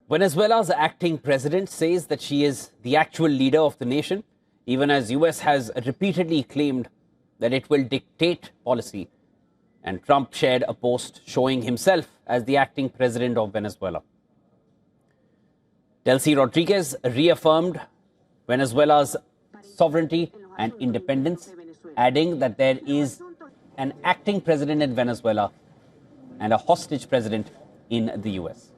Venezuela's acting president says that she is the actual leader of the nation, even as US has repeatedly claimed that it will dictate policy. And Trump shared a post showing himself as the acting president of Venezuela. Delcy Rodriguez reaffirmed Venezuela's sovereignty and independence, adding that there is an acting president in Venezuela and a hostage president in the US.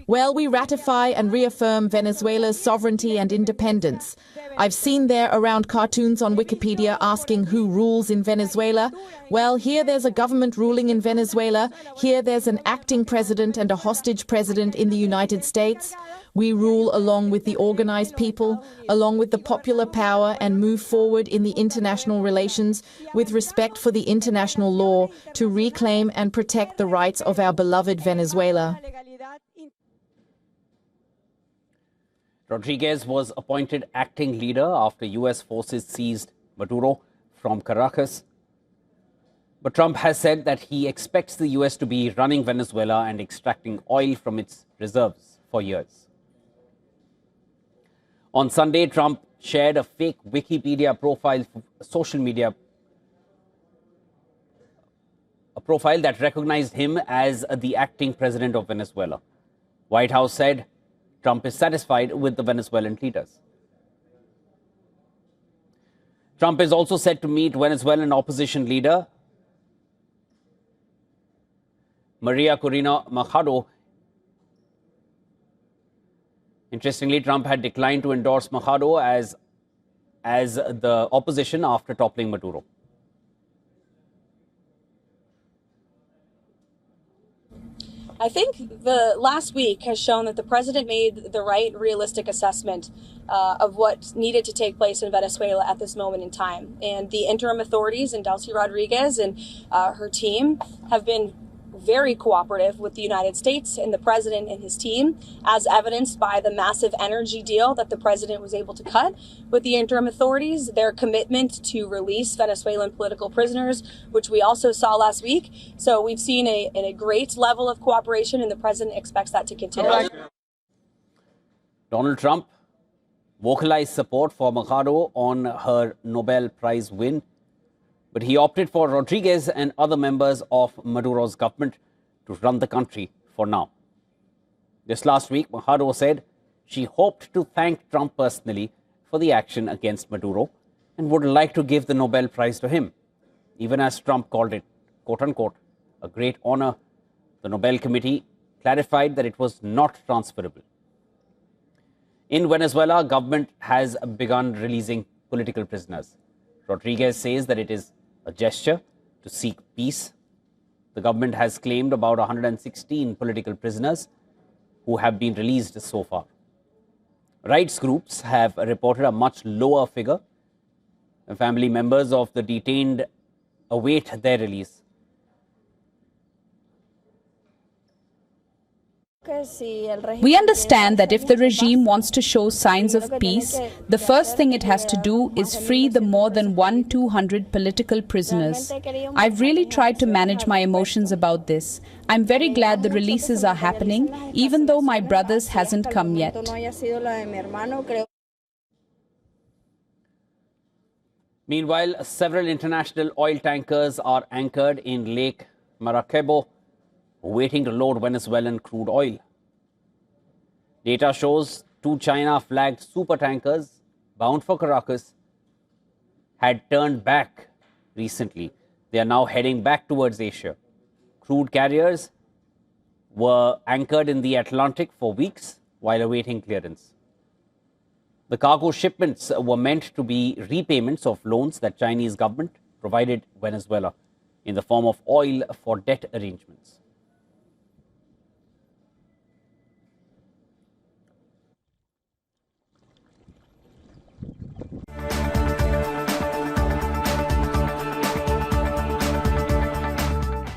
Well, we ratify and reaffirm Venezuela's sovereignty and independence. I've seen there around cartoons on Wikipedia asking who rules in Venezuela. Well, here there's a government ruling in Venezuela. Here there's an acting president and a hostage president in the United States. We rule along with the organized people, along with the popular power, and move forward in the international relations with respect for the international law to reclaim and protect the rights of our beloved Venezuela. Rodriguez was appointed acting leader after US forces seized Maduro from Caracas. But Trump has said that he expects the US to be running Venezuela and extracting oil from its reserves for years. On Sunday, Trump shared a fake Wikipedia profile for social media, a profile that recognized him as the acting president of Venezuela. White House said Trump is satisfied with the Venezuelan leaders. Trump is also set to meet Venezuelan opposition leader Maria Corina Machado. Interestingly, Trump had declined to endorse Machado as the opposition after toppling Maduro. I think the last week has shown that the president made the right, realistic assessment of what needed to take place in Venezuela at this moment in time. And the interim authorities and Delcy Rodriguez and her team have been very cooperative with the United States and the president and his team, as evidenced by the massive energy deal that the president was able to cut with the interim authorities, their commitment to release Venezuelan political prisoners, which we also saw last week. So we've seen a great level of cooperation, and the president expects that to continue. Donald Trump vocalized support for Machado on her Nobel Prize win, but he opted for Rodriguez and other members of Maduro's government to run the country for now. Just last week, Machado said she hoped to thank Trump personally for the action against Maduro and would like to give the Nobel Prize to him. Even as Trump called it, quote-unquote, a great honor, the Nobel Committee clarified that it was not transferable. In Venezuela, government has begun releasing political prisoners. Rodriguez says that it is a gesture to seek peace. The government has claimed about 116 political prisoners who have been released so far. Rights groups have reported a much lower figure. Family members of the detained await their release. We understand that if the regime wants to show signs of peace, the first thing it has to do is free the more than 200 political prisoners. I've really tried to manage my emotions about this. I'm very glad the releases are happening, even though my brother's hasn't come yet. Meanwhile, several international oil tankers are anchored in Lake Maracaibo, waiting to load Venezuelan crude oil. Data shows 2 China-flagged supertankers bound for Caracas had turned back recently. They are now heading back towards Asia. Crude carriers were anchored in the Atlantic for weeks while awaiting clearance. The cargo shipments were meant to be repayments of loans that Chinese government provided Venezuela in the form of oil for debt arrangements.